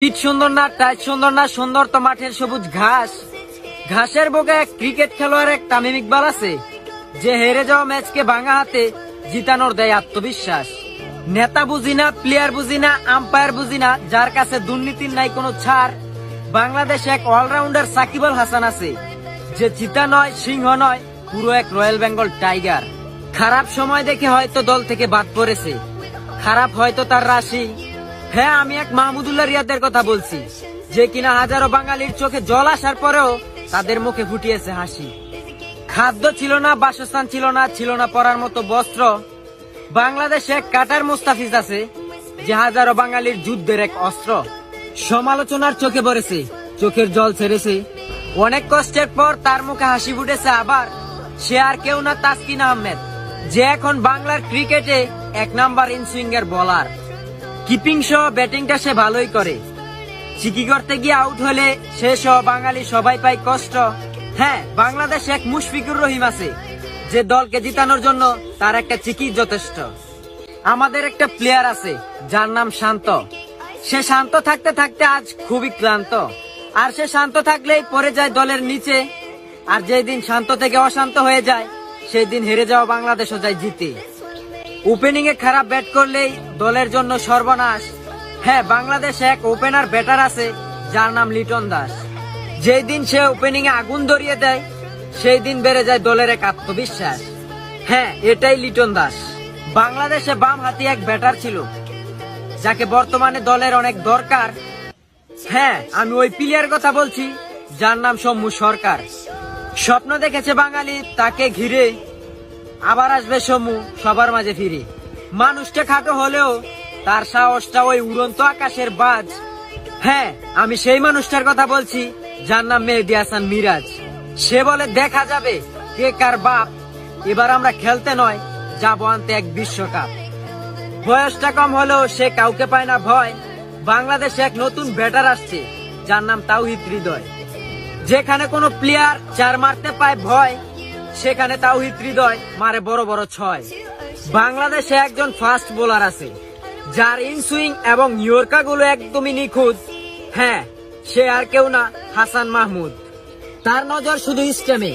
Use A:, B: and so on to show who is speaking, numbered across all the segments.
A: Pitch সুন্দর না, tight সুন্দর না, সুন্দর তো মাঠের সবুজ ঘাস। ঘাসের বুকে এক ক্রিকেট খেলোয়াড় এক তামিম ইকবাল আছে, যে হেরে যাওয়া ম্যাচকে ভাঙা হাতে জিতানোর দেয় আত্মবিশ্বাস। নেতা বুঝি না, প্লেয়ার বুঝি না, আম্পায়ার বুঝি না, যার কাছে দুর্নীতির নাই কোনো ছাড়। বাংলাদেশে এক অলরাউন্ডার সাকিব আল হাসান আছে, যে চিতা নয়, সিংহ নয়, পুরো এক রয়্যাল বেঙ্গল টাইগার। খারাপ সময় দেখে হয়তো দল থেকে বাদ পড়েছে, খারাপ হয়তো তার রাশি। হ্যাঁ, আমি এক মাহমুদুল্লাহ রিয়াদের কথা বলছি, যে কিনা হাজারো বাঙালির চোখে জল আসার পরেও তাদের মুখে ফুটিয়েছে হাসি। খাদ্য ছিল না, বাসস্থান ছিল না, ছিল না পরার মতো বস্ত্র। বাংলাদেশে এক কাটার মুস্তাফিজ আছে, যে হাজারো বাঙালির যুদ্ধের এক অস্ত্র। সমালোচনার চোখে পড়েছে, চোখের জল ছেড়েছে, অনেক কষ্টের পর তার মুখে হাসি ফুটেছে আবার। সে আর কেউ না, তাসকিন আহমেদ, যে এখন বাংলার ক্রিকেটে এক নাম্বার ইনসুইং এর বোলার। কিপিং সহ ব্যাটিংটা সে ভালোই করে, চিকি করতে গিয়ে আউট হলে সে সহ বাঙালি সবাই পায় কষ্ট। হ্যাঁ, বাংলাদেশে এক মুশফিকুর রহিম আছে, যে দলকে জিতানোর জন্য তার একটা চিকি যথেষ্ট। আমাদের একটা প্লেয়ার আছে যার নাম শান্ত। সে শান্ত থাকতে থাকতে আজ খুবই ক্লান্ত, আর সে শান্ত থাকলেই পড়ে যায় দলের নিচে। আর যেই দিন শান্ত থেকে অশান্ত হয়ে যায়, সেই দিন হেরে যাওয়া বাংলাদেশও যায় জিতে। ওপেনিং এ খারাপ ব্যাট করলেই দলের জন্য সর্বনাশ। হ্যাঁ, বাংলাদেশে এক ওপেনার ব্যাটার আছে যার নাম লিটন দাস। যেই দিন সে ওপেনিং এ আগুন ধরিয়ে দেয়, সেই দিন বেড়ে যায় দলের এক আত্মবিশ্বাস। হ্যাঁ, এটাই লিটন দাস। বাংলাদেশে বাম হাতি এক ব্যাটার ছিল, যাকে বর্তমানে দলের অনেক দরকার। হ্যাঁ, আমি ওই প্লেয়ার কথা বলছি যার নাম সৌম্য সরকার। স্বপ্ন দেখেছে বাঙালি তাকে ঘিরে, আবার আসবে সৌম্য সবার মাঝে ফিরে। মানুষটা খাটো হলেও তার সাহসটা ওই উড়ন্ত আকাশের বাজ। হ্যাঁ, আমি সেই মানুষটার কথা বলছি যার নাম মেহেদী হাসান মিরাজ। সে বলে, দেখা যাবে কে কার বাপ, এবার আমরা খেলতে নয়, যাবো আনতে এক বিশ্বকাপ। বয়সটা কম হলেও সে কাউকে পায় না ভয়। বাংলাদেশে এক নতুন ব্যাটার আসছে যার নাম তাওহিদ হৃদয়। যেখানে কোনো প্লেয়ার চার মারতে পায় ভয়, সেখানে তাওহিদ হৃদয় মারে বড় বড় ছয়। বাংলাদেশে একজন ফাস্ট বোলার আছে, যার ইনসুইং এবং ইয়র্কার গুলো একদমই নিখুঁত। হ্যাঁ, সে আর কেউ না, হাসান মাহমুদ। তার নজর শুধু স্টেমে,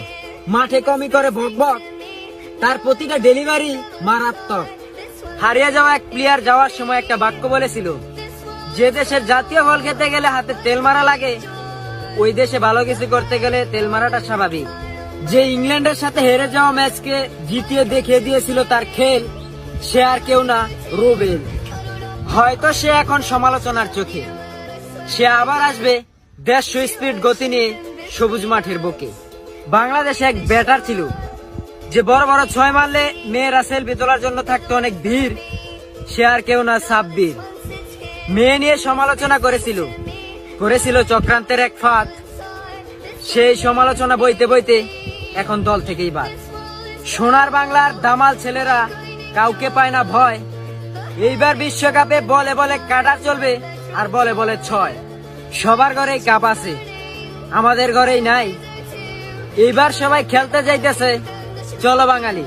A: মাঠে কমই করে ভকভক। তার প্রতিটা ডেলিভারি মারাত্মক। হারিয়ে যাওয়া এক প্লেয়ার যাওয়ার সময় একটা বাক্য বলেছিল, যে দেশের জাতীয় ফল খেতে গেলে হাতে তেল মারা লাগে, ওই দেশে ভালো কিছু করতে গেলে তেল মারাটা স্বাভাবিক। যে ইংল্যান্ডের সাথে হেরে যাওয়া ম্যাচকে জিতিয়ে দেখিয়ে দিয়েছিল তার খেল, সে আর কেউ না, রুবেল। হয়তো সে এখন সমালোচনার চোখে, সে আবার আসবে 150 স্পিড গতি নিয়ে সবুজ মাঠের বুকে। বাংলাদেশে এক ব্যাটার ছিল, যে বড় বড় ছয় মারলে মেয়েরা সেলফি তোলার জন্য থাকতো অনেক ভিড়। সে আর কেউ না, সাব্বির। মেয়ে নিয়ে সমালোচনা করেছিল চক্রান্তের এক ফাঁদ। সেই সমালোচনা বইতে বইতে এখন দল থেকেই বাদ। সোনার বাংলার দামাল ছেলেরা কাউকে পায় না ভয়। এইবার বিশ্বকাপে বলে বলে কাটা চলবে, আর বলে বলে ছয়। সবার ঘরেই কাপ আছে, আমাদের ঘরেই নাই। এইবার সবাই খেলতে যাইতেছে, চলো বাঙালি।